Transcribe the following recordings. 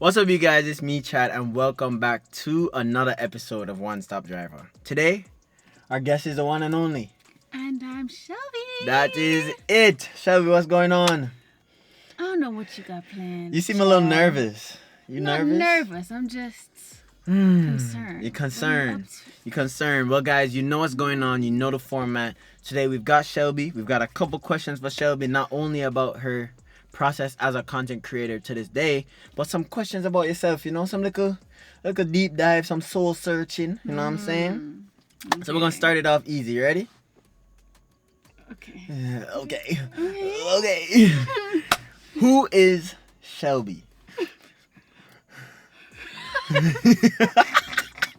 What's up, you guys? It's me, Chad, and welcome back to another episode of One Stop Driva. Today, our guest is the one and only. And I'm Shelby. That is it. Shelby, what's going on? I don't know what you got planned. You seem a little nervous. You Not nervous. I'm just concerned. You're concerned. Well, guys, you know what's going on. You know the format. Today, we've got Shelby. We've got a couple questions for Shelby, not only about her process as a content creator to this day, but some questions about yourself, you know, some little deep dive, some soul searching, you know what I'm saying? Okay. So we're gonna start it off easy. You ready? Okay. Okay. Who is Shelby?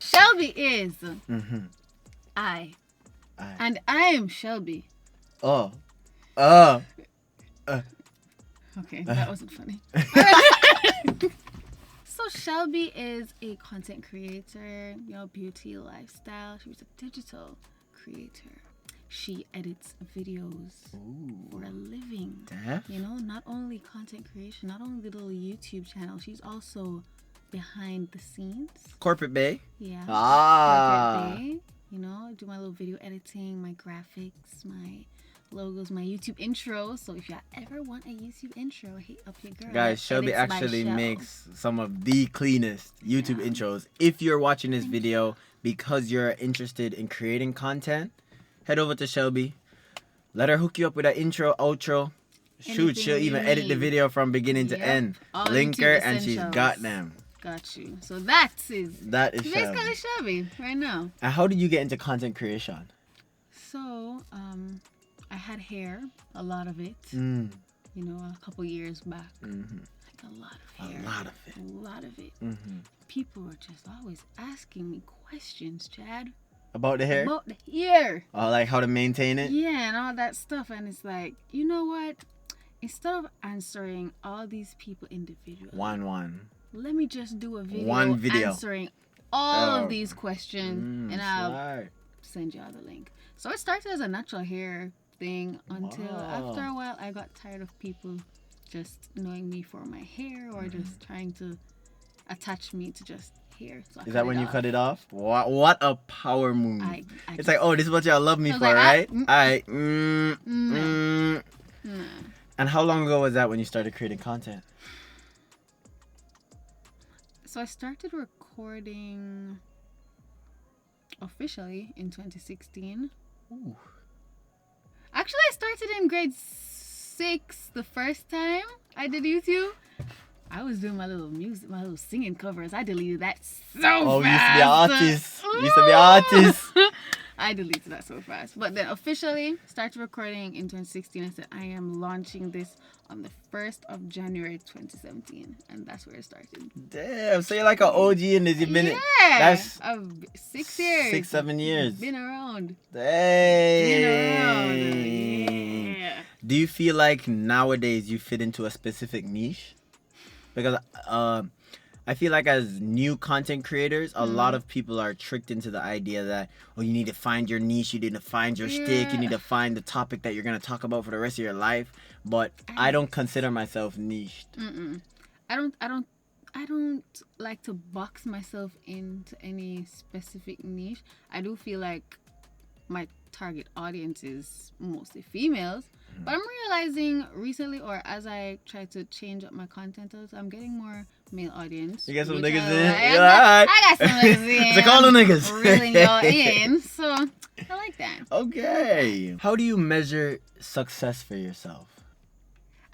Shelby is I. And I am Shelby. Okay, that wasn't funny. So Shelby is a content creator, beauty, lifestyle. She's a digital creator. She edits videos for a living. Not only content creation, not only the little YouTube channel, she's also behind the scenes. Corporate Bay? Yeah. Corporate Bay. I do my little video editing, my graphics, my logos, my YouTube intro. So if you ever want a YouTube intro, hit up your girl. Guys, Shelby actually makes some of the cleanest YouTube intros. If you're watching this video because you're interested in creating content, head over to Shelby. Let her hook you up with an intro, outro. Shoot, she'll even edit the video from beginning to end. Link her and she's got them. Got you. So that is basically Shelby right now. And how did you get into content creation? So, I had hair, a lot of it, a couple years back. Like a lot of hair. A lot of it. People were just always asking me questions, Chad. About the hair? About the hair. Oh, like how to maintain it? Yeah, and all that stuff. And it's like, you know what? Instead of answering all these people individually. One. Let me just do a video, answering all of these questions. And I'll send y'all the link. So it started as a natural hair thing until after a while I got tired of people just knowing me for my hair or just trying to attach me to just hair. So is that when you cut it off? What a power move. It's like, this is what y'all love me for, right? Alright. And how long ago was that when you started creating content? So I started recording officially in 2016. Ooh. Actually, I started in grade 6 the first time I did YouTube. I was doing my little music, my little singing covers. I deleted that so fast. Oh, you used to be artist. I deleted that so fast. But then officially started recording in 2016. I said, I am launching this on the 1st of January 2017. And that's where it started. Damn, so you're like an OG in this. You've been that's 6 years. 6, 7 years. Been around. Dang. Yeah. Do you feel like nowadays you fit into a specific niche? Because I feel like as new content creators, a lot of people are tricked into the idea that, you need to find your niche, you need to find your stick, you need to find the topic that you're going to talk about for the rest of your life. But I don't consider myself niched. I don't like to box myself into any specific niche. I do feel like my target audience is mostly females. But I'm realizing recently, or as I try to change up my content, I'm getting more male audience. You got some niggas in? I got some niggas in. So call the niggas. Reeling y'all in. So I like that. Okay. How do you measure success for yourself?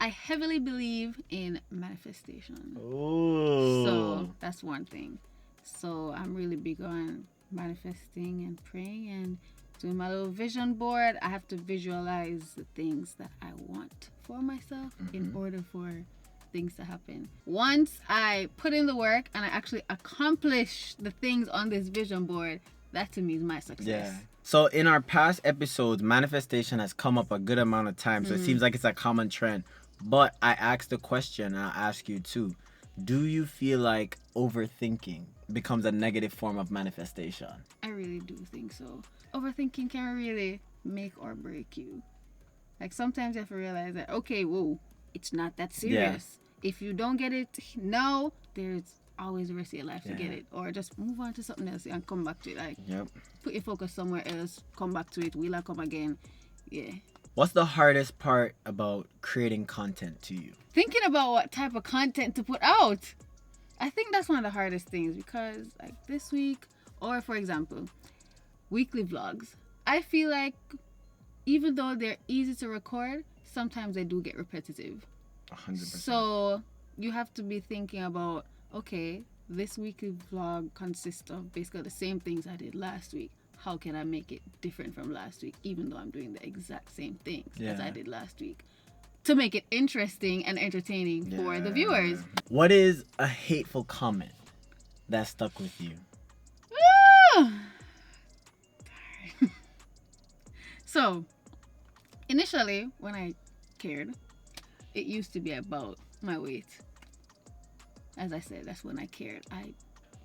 I heavily believe in manifestation. Oh. So that's one thing. So I'm really big on manifesting and praying and doing my little vision board. I have to visualize the things that I want for myself in order for things to happen. Once I put in the work and I actually accomplish the things on this vision board, that to me is my success. Yeah. So in our past episodes, manifestation has come up a good amount of times. So it seems like it's a common trend. But I asked the question, and I'll ask you too. Do you feel like overthinking becomes a negative form of manifestation? I really do think so. Overthinking can really make or break you. Like sometimes you have to realize that, okay, whoa, it's not that serious. Yeah. If you don't get it now, there's always the rest of your life to get it, or just move on to something else and come back to it. Like, put your focus somewhere else, come back to it, will I come again? Yeah. What's the hardest part about creating content to you? Thinking about what type of content to put out. I think that's one of the hardest things, because like this week, or for example, weekly vlogs, I feel like even though they're easy to record, sometimes they do get repetitive. 100%. So you have to be thinking about, okay, this weekly vlog consists of basically the same things I did last week. How can I make it different from last week, even though I'm doing the exact same things as I did last week, to make it interesting and entertaining for the viewers? What is a hateful comment that stuck with you? So, initially, when I cared, it used to be about my weight. As I said, that's when I cared. I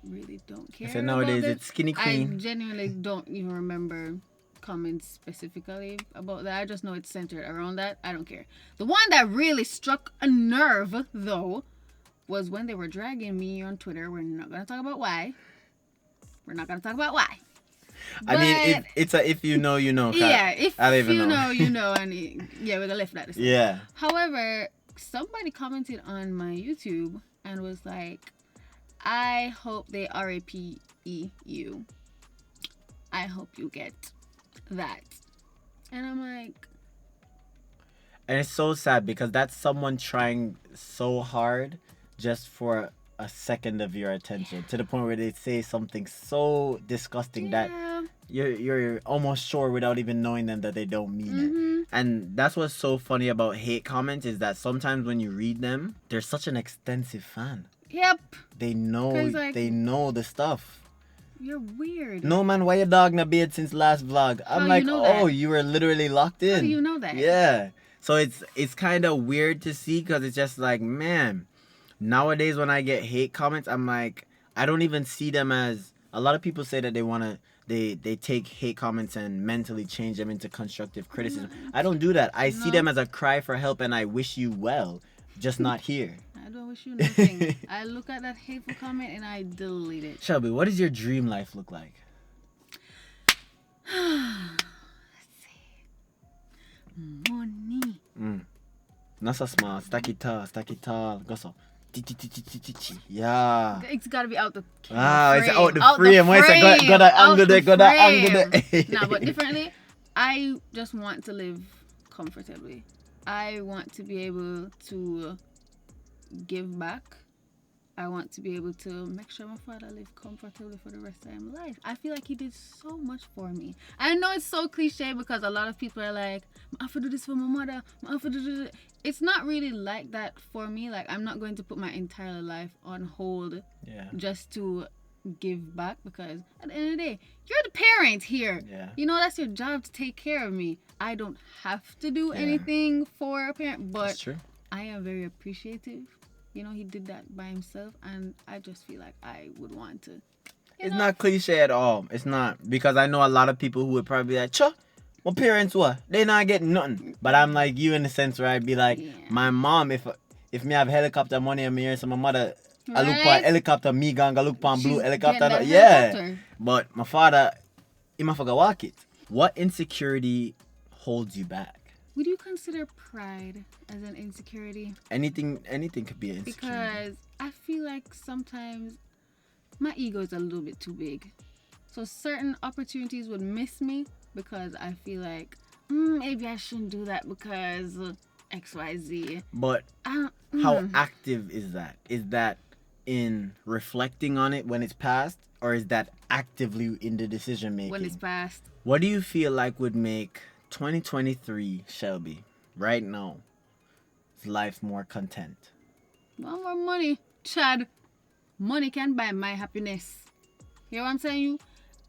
really don't care. So nowadays it's skinny queen. I genuinely don't even remember comments specifically about that. I just know it's centered around that. I don't care. The one that really struck a nerve, though, was when they were dragging me on Twitter. We're not going to talk about why. I mean, if you know, you know. Yeah, if you know, you know. And we're going to leave that. Yeah. However, somebody commented on my YouTube and was like, I hope they RAPE you. I hope you get that. And I'm like... And it's so sad because that's someone trying so hard just for a second of your attention, to the point where they say something so disgusting that you're almost sure without even knowing them that they don't mean it. And that's what's so funny about hate comments, is that sometimes when you read them, they're such an extensive fan. Yep. They know the stuff. You're weird. No man, why your dog not beard since last vlog? I'm like, you were literally locked in. How do you know that? Yeah. So it's kind of weird to see, because it's just like, man, nowadays when I get hate comments, I'm like, I don't even see them as... A lot of people say that they take hate comments and mentally change them into constructive criticism. I don't do that. I see them as a cry for help, and I wish you well, just not here. I don't wish you nothing. I look at that hateful comment and I delete it. Shelby, what does your dream life look like? Let's see. Money. Not so small. Stack it tall. Go so. Yeah. It's gotta be out the frame. It's out the frame. Why is it got that angle there? Nah, but differently, I just want to live comfortably. I want to be able to give back. I want to be able to make sure my father live comfortably for the rest of his life. I feel like he did so much for me. I know it's so cliche, because a lot of people are like, I have to do this for my mother. I have to do this. It's not really like that for me. Like, I'm not going to put my entire life on hold just to give back, because at the end of the day, you're the parent here. Yeah. You know, that's your job to take care of me. I don't have to do anything for a parent, but that's true. I am very appreciative. You know, he did that by himself, and I just feel like I would want to. It's not cliche at all. It's not, because I know a lot of people who would probably be like, "Cha, my parents what? They not getting nothing." But I'm like you in the sense where I'd be like, my mom, if me have helicopter money and me and so my mother, I look for helicopter, me gonna look for blue helicopter. Helicopter. But my father, he might forget walk it. What insecurity holds you back? Would you consider pride as an insecurity? Anything could be an insecurity. Because I feel like sometimes my ego is a little bit too big. So certain opportunities would miss me because I feel like, maybe I shouldn't do that because XYZ. But how active is that? Is that in reflecting on it when it's past? Or is that actively in the decision making? When it's past. What do you feel like would make 2023 Shelby right now life more content? Well, more money, Chad. Money can buy my happiness. You know what I'm saying? You,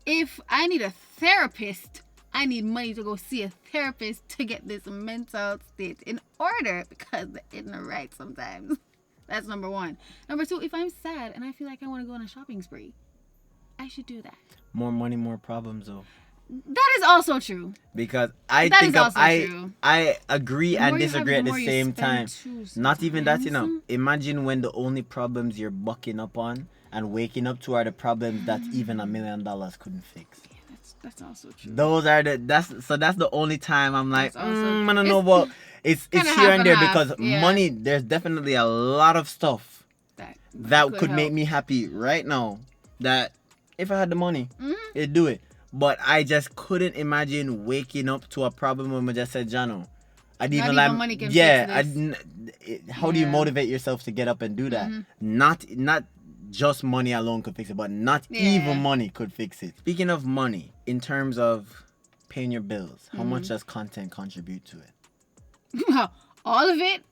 if I need a therapist, I need money to go see a therapist to get this mental state in order, because they're in the right sometimes. That's number one. Number two, if I'm sad and I feel like I want to go on a shopping spree, I should do that. More money, more problems, though. That is also true. Because I That think is also true. I agree The and more you have, disagree the at the more you same spend time. too Not even that, you know. sometimes. Imagine when the only problems you're bucking up on and waking up to are the problems that even $1 million couldn't fix. Yeah, that's also true. Those are that's the only time I'm like, That's also I don't know what. It's kinda here half and there and half, because yeah. money. There's definitely a lot of stuff that could make help. me happy right now. That if I had the money, Mhm. it'd do it. But I just couldn't imagine waking up to a problem when I just said, Jano. I'd Not even even like, money can yeah. fix this. How do you Yeah. motivate yourself to get up and do that? Mhm. Not just money alone could fix it, but not Yeah. even money could fix it. Speaking of money, in terms of paying your bills, how much does content contribute to it? All of it.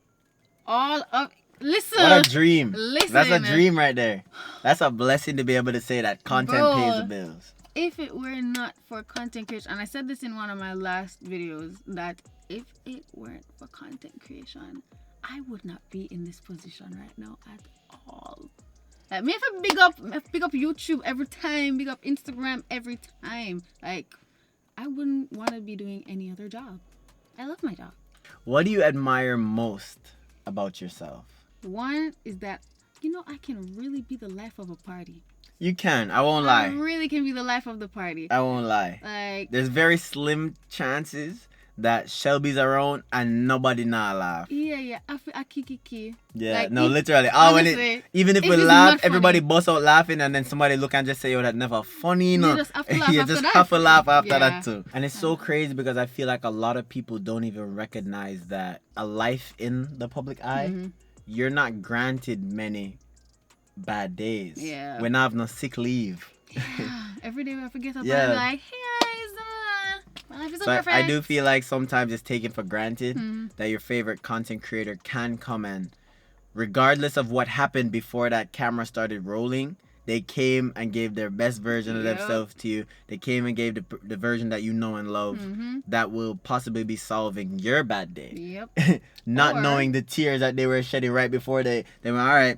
All of. Listen. What a dream! Listen. That's a dream right there. That's a blessing to be able to say that content Bro, pays the bills. If it were not for content creation, and I said this in one of my last videos, that if it weren't for content creation, I would not be in this position right now at all. Like, me if I big up YouTube every time, big up Instagram every time. Like, I wouldn't want to be doing any other job. I love my job. What do you admire most about yourself? One is that, I can really be the life of a party. You can. I won't lie. I really can be the life of the party. I won't lie. Like, there's very slim chances that Shelby's around and nobody not laugh. Yeah. I kiki. Yeah, like, no, literally. Oh, honestly, even if we laugh, everybody busts out laughing, and then somebody look and just say, "Yo, that never funny." No, you just have to laugh you after just that. have to laugh after that too. And it's so crazy because I feel like a lot of people don't even recognize that a life in the public eye, you're not granted many bad days. Yeah. We're not having no sick leave. Yeah. Every day I forget about Yeah. like, hey guys, my life is so perfect. I do feel like sometimes it's taken for granted that your favorite content creator can come and, regardless of what happened before that camera started rolling, they came and gave their best version of themselves to you. They came and gave the version that you know and love that will possibly be solving your bad day. Yep. Not knowing the tears that they were shedding right before they went, all right,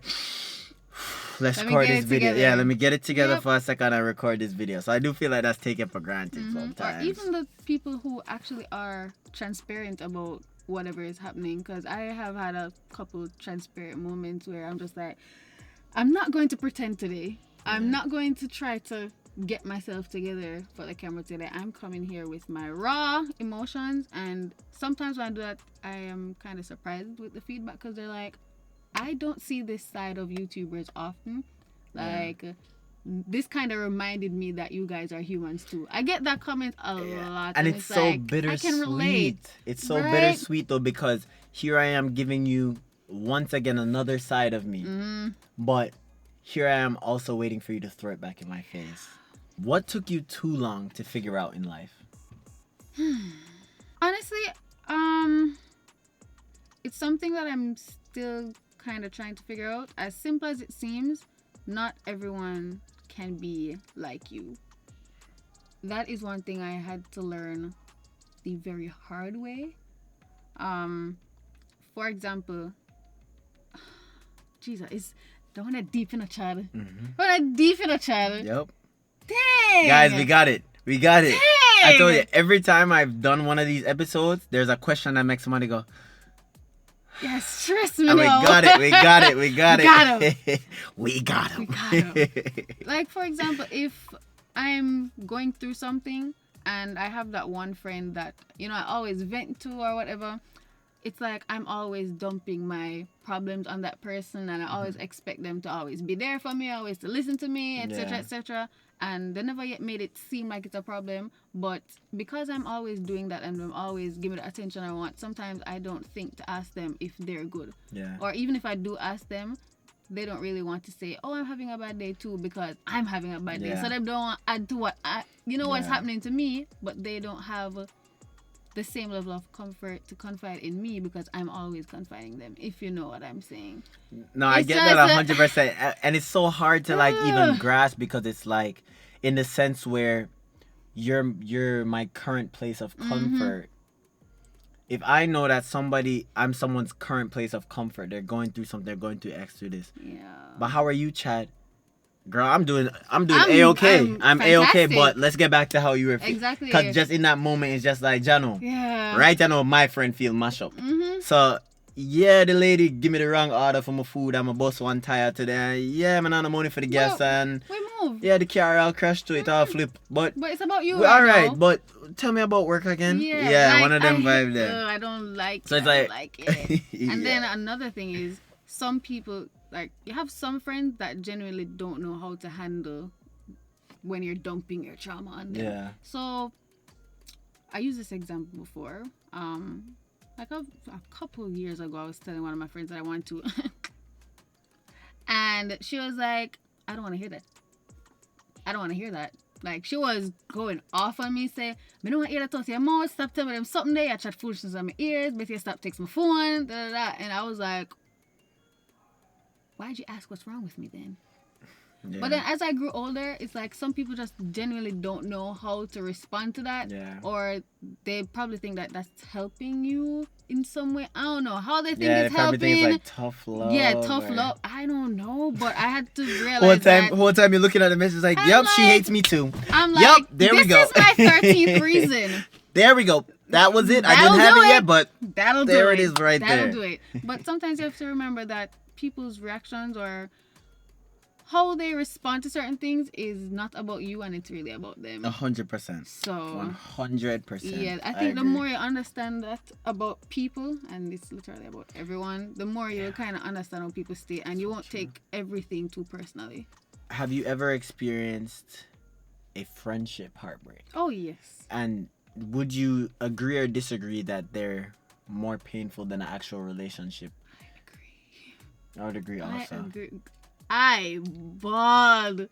let's record this video. Together. Yeah, let me get it together for a second and record this video. So I do feel like that's taken for granted sometimes. Or even the people who actually are transparent about whatever is happening. Because I have had a couple transparent moments where I'm just like, I'm not going to pretend today. I'm not going to try to get myself together for the camera today. I'm coming here with my raw emotions. And sometimes when I do that, I am kind of surprised with the feedback because they're like, I don't see this side of YouTubers often. Like, this kind of reminded me that you guys are humans too. I get that comment a lot. And it's so like, bittersweet. I can relate. It's so bittersweet though, because here I am giving you once again another side of me. But here I am also waiting for you to throw it back in my face. What took you too long to figure out in life? Honestly, it's something that I'm still kind of trying to figure out. As simple as it seems, not everyone can be like you. That is one thing I had to learn the very hard way. For example, Jesus, don't want to deep in a child. Yep. Dang. Guys, we got it. Dang. I told you, every time I've done one of these episodes, there's a question that makes somebody go, yeah, stress me and now. we got it. We got it. We got him. It. Like, for example, if I'm going through something and I have that one friend that, I always vent to or whatever, it's like I'm always dumping my problems on that person and I always expect them to always be there for me, always to listen to me, etc., etc. And they never yet made it seem like it's a problem. But because I'm always doing that and I'm always giving the attention I want, sometimes I don't think to ask them if they're good. Yeah. Or even if I do ask them, they don't really want to say, oh, I'm having a bad day too because I'm having a bad day. So they don't add to what what's happening to me, but they don't have the same level of comfort to confide in me because I'm always confiding them, if you know what I'm saying. No, I get that 100%. And it's so hard to like even grasp because it's like in the sense where you're my current place of comfort. If I know that I'm someone's current place of comfort, they're going through something, they're going through X through this. Yeah. But how are you, Chad? Girl, I'm doing I'm A-okay. I'm A-okay, fantastic. but let's get back to how you were feeling. Exactly. Because just in that moment, it's just like, Jano, Yeah. right? I know my friend feel mash up. So, yeah, the lady give me the wrong order for my food. I'm a bus one tire today. Yeah, man, on the money for the gas and... We move. Yeah, the car all crashed to it, all flip. But it's about you. All right, but tell me about work again. Yeah, like, one of them vibe there. I don't like So it. it's I like- don't like it. And Yeah. then another thing is, some people, like, you have some friends that genuinely don't know how to handle when you're dumping your trauma on them. Yeah. So, I used this example before. Like a couple of years ago, I was telling one of my friends that I wanted to. And she was like, I don't want to hear that. I don't want to hear that. Like, she was going off on me, saying, I don't want to hear that talk to your mouth. Stop telling them something there. I chat foolishness on my ears. But you stop texting my phone. Da, da, da. And I was like, why'd you ask what's wrong with me then? Yeah. But then as I grew older, it's like some people just genuinely don't know how to respond to that. Yeah. Or they probably think that that's helping you in some way. I don't know how they think Yeah, it's they probably think helping. it's like tough love. Yeah, tough or- love. I don't know, but I had to realize Whole time you're looking at the message like, I'm yep, she like- hates me too. I'm Yup, like, there we this go. is my 13th reason. There we go. That was it. I That'll didn't have do it it. yet, but That'll do it. there it is right That'll there. do it. But sometimes you have to remember that people's reactions or how they respond to certain things is not about you, and it's really about them. 100%. So 100%. yeah, I think the agree. more you understand that about people, and it's literally about everyone, the more you'll kind of understand how people stay, and you won't take everything too personally. Have you ever experienced a friendship heartbreak? Oh yes. And would you agree or disagree that they're more painful than an actual relationship? I would agree also. I agree. I bawled.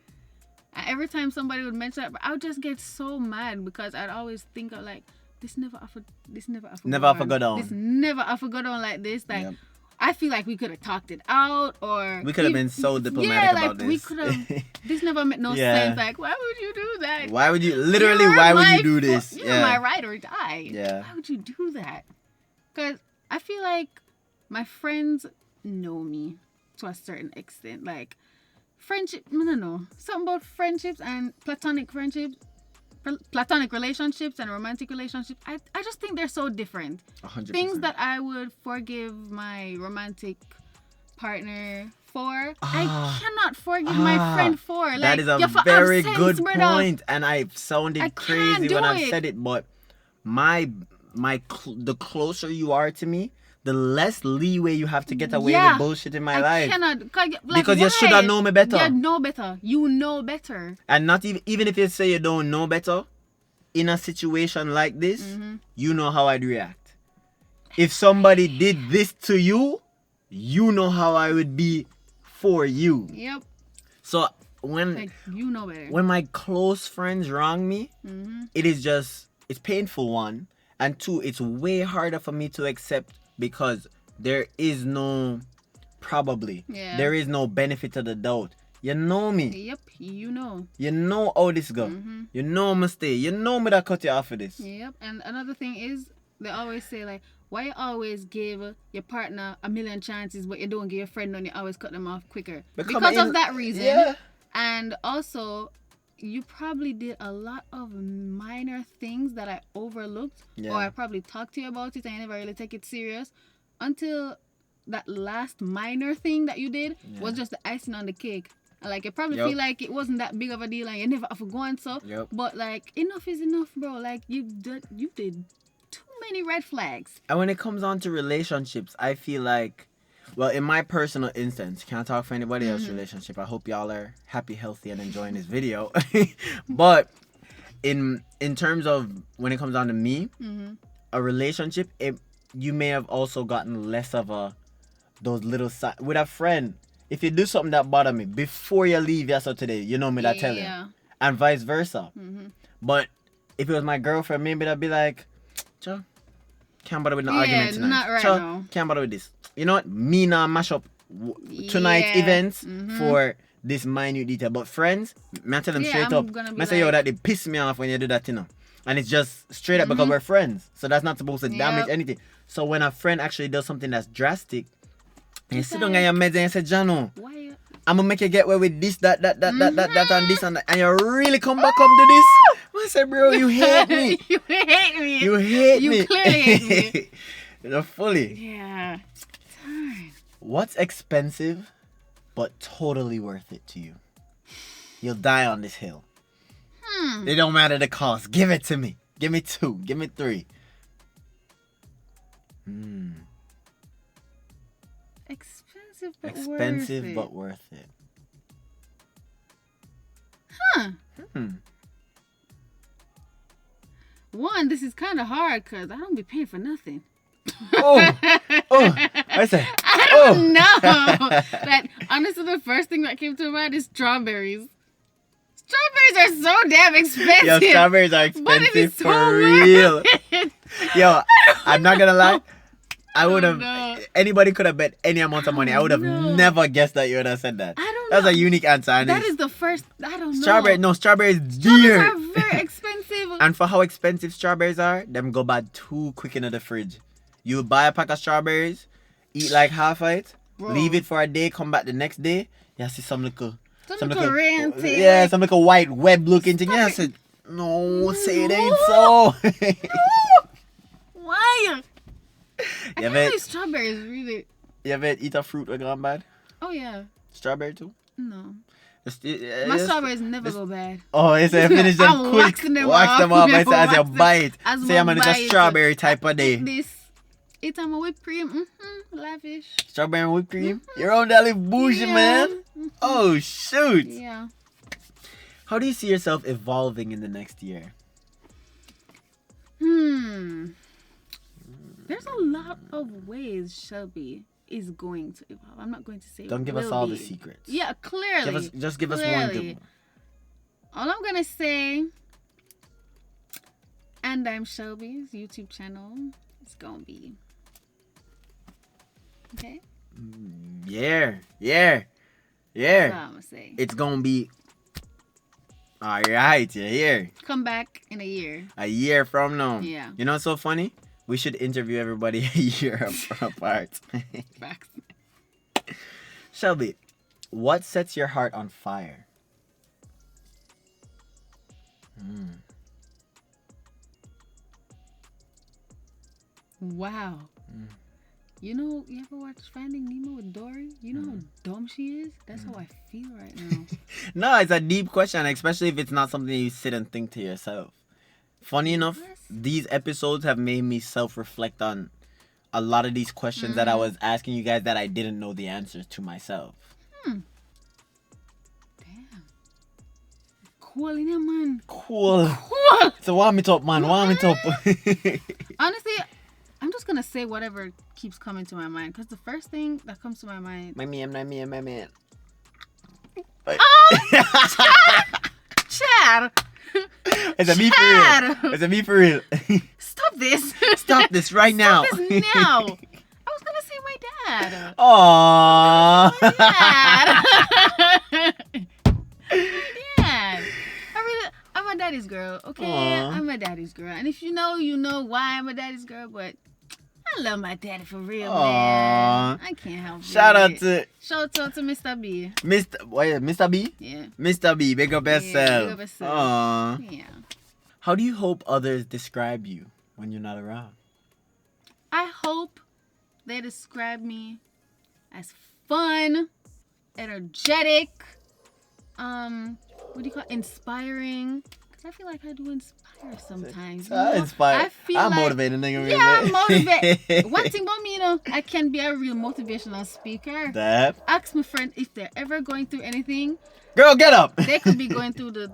Every time somebody would mention that, I would just get so mad because I'd always think of like, this never have to go down. This never have to go down like this. Like, Yep. I feel like we could have talked it out, or We could have been so diplomatic about this. we could have. This never made no Yeah. sense. Like, why would you do that? Why would you why would you do this? You're my ride or die. Yeah. Why would you do that? Because I feel like my friends know me to a certain extent. Like, friendship, no. Something about friendships and platonic relationships and romantic relationships. I just think they're so different. 100%. Things that I would forgive my romantic partner for, I cannot forgive my friend for. Like, that is a you have very sense, good brother. point, and I've sounded I crazy can't do when I've it. said it, but the closer you are to me, the less leeway you have to get away with bullshit in my life. Cannot, Because you should have known me better. You know better. You know better. And not even if you say you don't know better, in a situation like this, you know how I'd react. If somebody did this to you, you know how I would be for you. Yep. So when Like, you know better. when my close friends wrong me, it's painful, one, and two, it's way harder for me to accept because there is no there is no benefit of the doubt. You know me. Yep, you know. You know how this go. You know me stay. You know me that cut you off for this. Yep. And another thing is, they always say, like, why you always give your partner a million chances, but you don't give your friend none, you always cut them off quicker. Because of that reason. Yeah. And also, you probably did a lot of minor things that I overlooked, or I probably talked to you about it and I never really take it serious until that last minor thing that you did was just the icing on the cake. And like, you probably feel like it wasn't that big of a deal and you never have to go on so. But like, enough is enough, bro. Like, you did too many red flags. And when it comes on to relationships, I feel like, well, in my personal instance, can't talk for anybody else's relationship. I hope y'all are happy, healthy, and enjoying this video. But in terms of when it comes down to me, a relationship, you may have also gotten less of those little with a friend. If you do something that bother me before you leave, yes, or today, you know me that tell you, and vice versa. But if it was my girlfriend, maybe that'd be like, Joe, can't bother with no argument tonight. Not right Joe, now. can't bother with this. You know what? Me now mash up tonight's events for this minute detail. But friends, I tell them straight up. I say, yo, that they piss me off when you do that, you know. And it's just straight up because we're friends. So that's not supposed to damage anything. So when a friend actually does something that's drastic, and you sit down on your meds and you say, Jano, I'm gonna make you get away with this, that, and this, and that. And you really come back up to this? I said, bro, you hate me. You hate me. You hate me. You clearly hate me. You're fully. Yeah. Darn. What's expensive, but totally worth it to you? You'll die on this hill. It don't matter the cost. Give it to me. Give me 2. Give me 3. Expensive but worth it. One, this is kind of hard because I don't be paying for nothing. I said, I don't know. But honestly, the first thing that came to mind is strawberries. Strawberries are so damn expensive. Yo, strawberries are expensive so for real. Yo, I'm not gonna lie. I would have. Anybody could have bet any amount of money. I would have never guessed that you would have said that. I don't know. That's a unique answer. That is the first. I don't know. Strawberries Strawberries dear. are very expensive. And for how expensive strawberries are, them go bad too quick into the fridge. You buy a pack of strawberries, eat like half of it, leave it for a day, come back the next day. You see some little rain thing. Yeah, some little white web looking thing. Yeah, I said, no, say it ain't so. Why? I You can't believe strawberries really. You ever eat a fruit that gone bad? Oh yeah. Strawberry too? No. My strawberries never go bad. Oh, it's a finish them I'm quick. waxing them Wax off. them up. It's as you bite. Say I'm bite, a strawberry type of day. This. Eat my whipped cream. Lavish. Strawberry and whipped cream? You're on that little bougie, man. Oh, shoot. Yeah. How do you see yourself evolving in the next year? There's a lot of ways Shelby is going to evolve. I'm not going to say. Don't give us all the secrets. Yeah, clearly. Just give us one good one. All I'm gonna say, and I'm Shelby's YouTube channel. It's gonna be okay. Yeah. That's all I'm gonna say. It's gonna be. All right, you're here. Come back in a year. A year from now. Yeah. You know what's so funny? We should interview everybody a year apart. Facts. Shelby, what sets your heart on fire? Wow. You know, you ever watch Finding Nemo with Dory? You know how dumb she is? That's how I feel right now. No, it's a deep question, especially if it's not something you sit and think to yourself. Funny enough, these episodes have made me self-reflect on a lot of these questions that I was asking you guys that I didn't know the answers to myself. Damn. Cool in there, man. Cool. So warm it up, man. Warm it up. Honestly, I'm just going to say whatever keeps coming to my mind. Because the first thing that comes to my mind... My man. Oh! Chad! It's a me for real. It's a me for real. Stop this. Stop this right now. Stop this now. I was going to say my dad. Aww. My dad. My dad. I'm a daddy's girl, okay? Aww. I'm a daddy's girl. And if you know why I'm a daddy's girl, but I love my daddy for real, man. I can't help it. Shout out to Mr. B. Mr. B? Yeah. Mr. B, big up yourself. Big up yourself. Aww. Yeah. How do you hope others describe you when you're not around? I hope they describe me as fun, energetic, what do you call it? Inspiring. Because I feel like I do inspire sometimes. I inspire. I'm like, motivated, nigga. Yeah, I'm motivated. One thing about me, I can be a real motivational speaker. That. Ask my friend if they're ever going through anything. Girl, get up. They could be going through the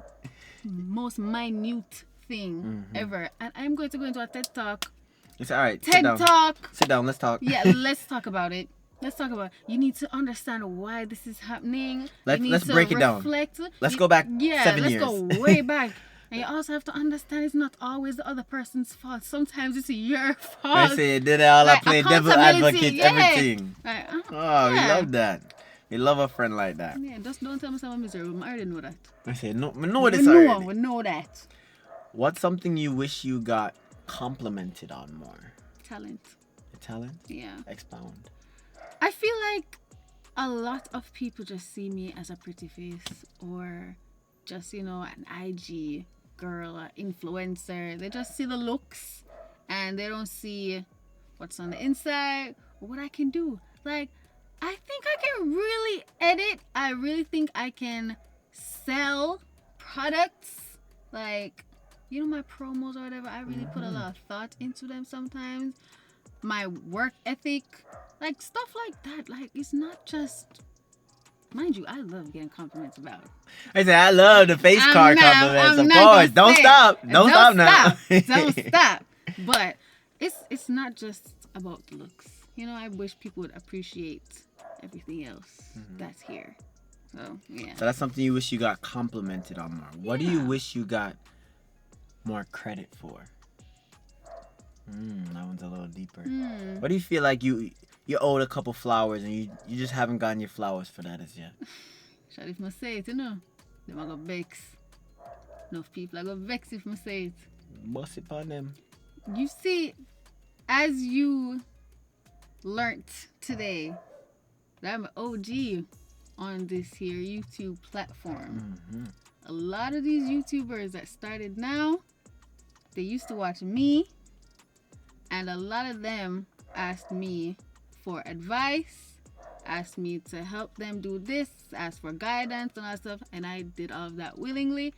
most minute thing ever. And I'm going to go into a TED Talk. It's all right. TED Talk. Sit down. Let's talk. Yeah, let's talk about it. You need to understand why this is happening. Let's break it down. Let's go back 7 years. Let's go way back. And you also have to understand it's not always the other person's fault. Sometimes it's your fault. I say, did all I play devil advocate, everything. We We love that. We love a friend like that. Yeah, just don't tell me I'm miserable. I already know that. I say, no, we know this already. We know that. What's something you wish you got complimented on more? Talent. The talent? Yeah. Expound. I feel like a lot of people just see me as a pretty face or just, an IG girl or influencer. They just see the looks and they don't see what's on the inside or what I can do. Like, I think I can really edit. I really think I can sell products. Like, my promos or whatever. I really put a lot of thought into them sometimes. My work ethic, like stuff like that. Like, it's not just, mind you, I love getting compliments about. I said I love the face card compliments. Of course, don't stop now. Don't stop. But it's not just about looks. I wish people would appreciate everything else that's here. So yeah. So that's something you wish you got complimented on more. What do you wish you got more credit for? That one's a little deeper. What do you feel like you owed a couple flowers and you just haven't gotten your flowers for that as yet? Shall if I say it, them I go vex. Enough people I go vex if I say it. Bust it on them. You see, as you learnt today, that I'm an OG on this here YouTube platform. A lot of these YouTubers that started now, they used to watch me. And a lot of them asked me for advice, asked me to help them do this, asked for guidance and all that stuff. And I did all of that willingly,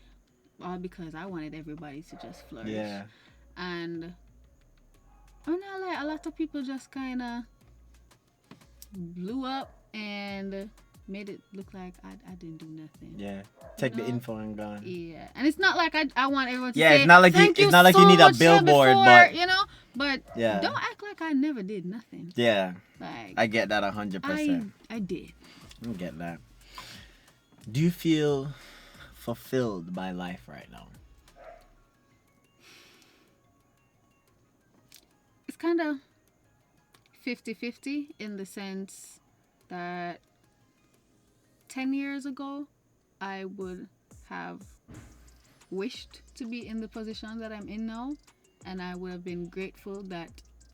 all because I wanted everybody to just flourish. Yeah. And I'm not like, a lot of people just kind of blew up and made it look like I didn't do nothing. Yeah. Take the info and gone. Yeah. And it's not like I want everyone to say, yeah, it's not like you need a billboard, but But don't act like I never did nothing. Yeah. Like, I get that 100%. I did. I get that. Do you feel fulfilled by life right now? It's kind of 50-50 in the sense that 10 years ago, I would have wished to be in the position that I'm in now. And I would have been grateful that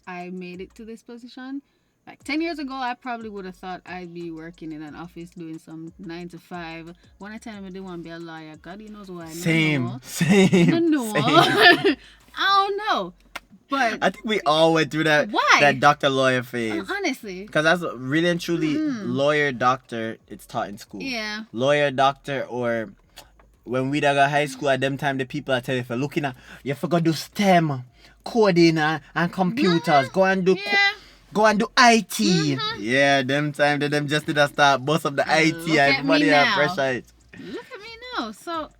I made it to this position. Like 10 years ago, I probably would have thought I'd be working in an office doing some 9 to 5. When I tell them I didn't want to be a lawyer, God, he knows why. Same. I don't know. But I think we all went through that. Why? That doctor lawyer phase. Honestly. Because that's really and truly lawyer, doctor, it's taught in school. Yeah. Lawyer, doctor, or when we got high school at them time, the people are telling you, looking at, you forgot to do STEM, coding and computers. Go and do IT. Yeah, them time them just did a start bust up the IT. Everybody have pressure. Look at me now. So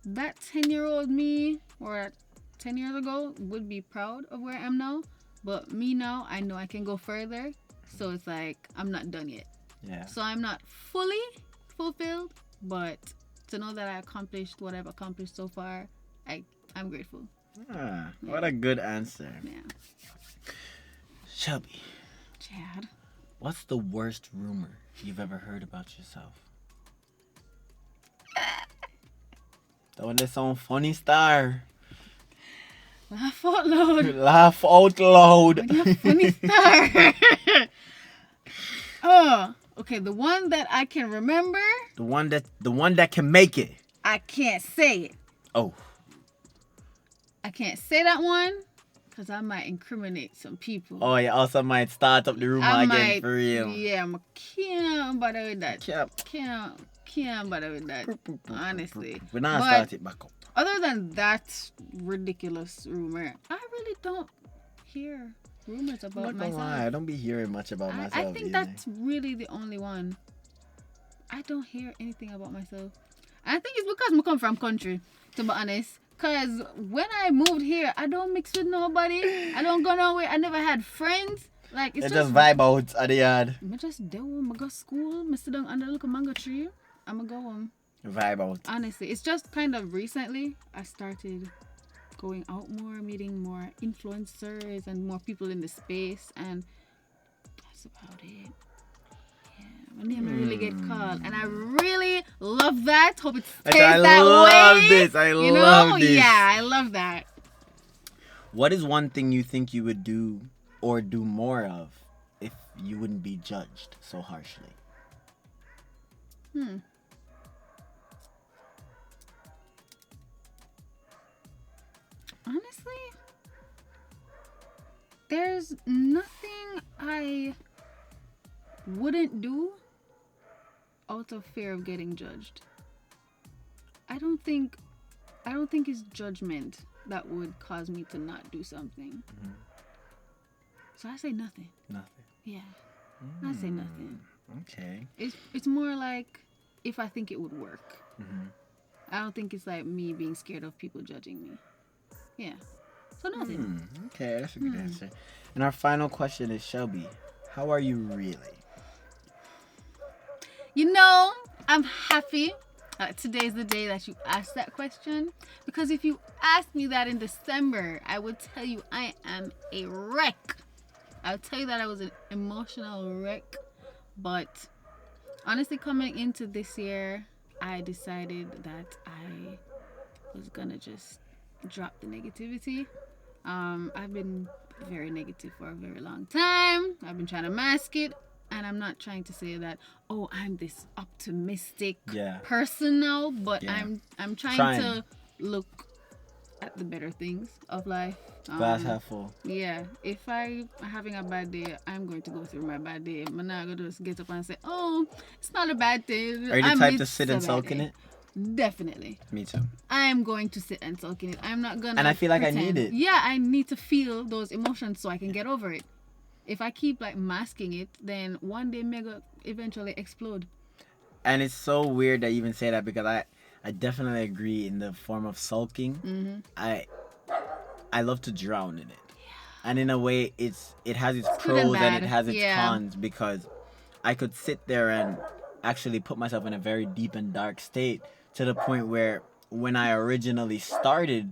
that 10-year-old me or 10 years ago would be proud of where I am now. But me now, I know I can go further. So it's like, I'm not done yet. Yeah. So I'm not fully fulfilled, but to know that I accomplished what I've accomplished so far, I'm grateful. What a good answer. Yeah. Shelby. Chad. What's the worst rumor you've ever heard about yourself? The one that's on Funny Star. Laugh out loud. Laugh out loud. Funny Star. Oh, okay. The one that I can remember. The one that can make it. I can't say it. Oh. I can't say that one because I might incriminate some people. Oh, yeah. Also might start up the rumor again for real. Yeah, I can't bother with that. Can't bother with that. Honestly. We're not start it back up. Other than that ridiculous rumor, I really don't hear rumors about myself. I don't be hearing much about myself. I think that's really the only one. I don't hear anything about myself. I think it's because I come from country, to be honest. Because when I moved here, I don't mix with nobody. I don't go nowhere. I never had friends. Like, it's just vibe out at the yard. I just do home. I go school. I sit down under a mango tree. I'm going to go home. Vibe out. Honestly, it's just kind of recently I started going out more, meeting more influencers and more people in the space, and that's about it. Yeah, my name really get called, and I really love that. Hope it stays that way. I love this. I love this. Yeah, I love that. What is one thing you think you would do or do more of you wouldn't be judged so harshly? Honestly, there's nothing I wouldn't do out of fear of getting judged. I don't think it's judgment that would cause me to not do something. So I say nothing. Nothing. Yeah. I say nothing. Okay. It's more like if I think it would work. I don't think it's like me being scared of people judging me. Yeah. So nothing. Okay, that's a good answer. And our final question is, Shelby, how are you really? You know, I'm happy today's the day that you asked that question, because if you asked me that in December, I would tell you I am a wreck. I'll tell you that I was an emotional wreck. But honestly, coming into this year, I decided that I was gonna just drop the negativity. I've been very negative for a very long time. I've been trying to mask it, and I'm not trying to say that, oh, I'm this optimistic person now, but I'm trying to look at the better things of life. Glass half full. Yeah, if I'm having a bad day, I'm going to go through my bad day. I'm not going to just get up and say, oh, it's not a bad day. Are you the type to sit and sulk in it? Definitely. Me too. I am going to sit and sulk in it. I'm not going to. And I feel like pretend. I need it. Yeah, I need to feel those emotions so I can get over it. If I keep like masking it, then one day mega eventually explode. And it's so weird that you even say that, because I definitely agree in the form of sulking. I love to drown in it. And in a way, it has its pros and it has its cons, because I could sit there and actually put myself in a very deep and dark state, to the point where when I originally started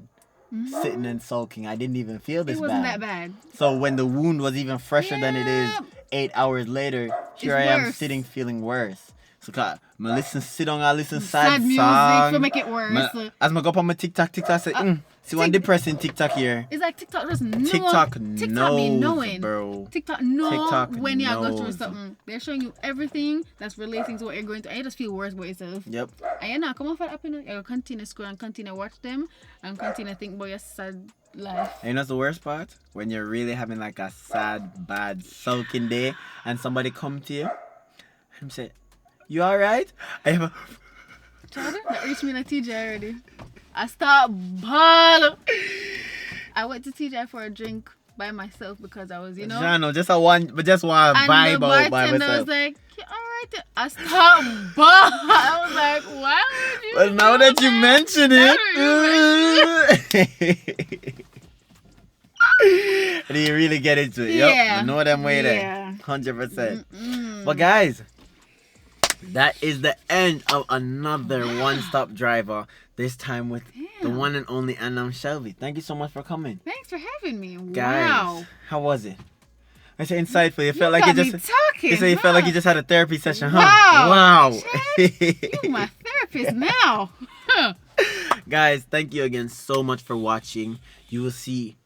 sitting and sulking, I didn't even feel this bad. It wasn't that bad. So when the wound was even fresher than it is 8 hours later, here I am sitting feeling worse. So I sit down and listen sad music song. to make it worse. As I go up on my TikTok say, see one depressing TikTok here. It's like TikTok just knows. TikTok knows, bro. TikTok knows when you're going through something. They're showing you everything that's relating to what you're going through. And you just feel worse about yourself. Yep. And you're not come off that up, you'll continue scroll and continue watch them and continue think about your sad life. And you know what's the worst part? When you're really having like a sad, bad, sulking day, and somebody come to you and say, you alright? I have a... Chad, that reached me in a TJ already. I start bawling. I went to TJ for a drink by myself because I was, I know, just one vibe out by myself. And the bartender was like, you alright? I start bawling. I was like, why would you? But now that you mention it, and you really get into it. Yeah. Yep, know them way there. 100%. But guys, that is the end of another one-stop Driva. This time with the one and only Shelby. Thank you so much for coming. Thanks for having me. Guys, wow. How was it? I say insightful. You felt like you felt like you just had a therapy session, huh? Wow. You my therapist now. Guys, thank you again so much for watching. You will see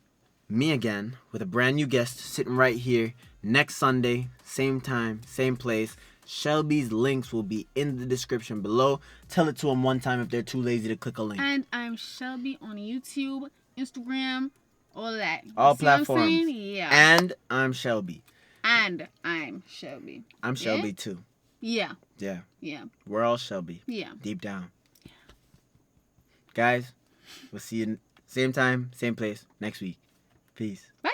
me again with a brand new guest sitting right here next Sunday, same time, same place. Shelby's links will be in the description below. Tell it to them one time if they're too lazy to click a link. And I'm Shelby on YouTube, Instagram, all that. All platforms. Yeah. And I'm Shelby. And I'm Shelby. I'm Shelby too. Yeah. Yeah. Yeah. We're all Shelby. Yeah. Deep down. Yeah. Guys, we'll see you same time, same place next week. Peace. Bye.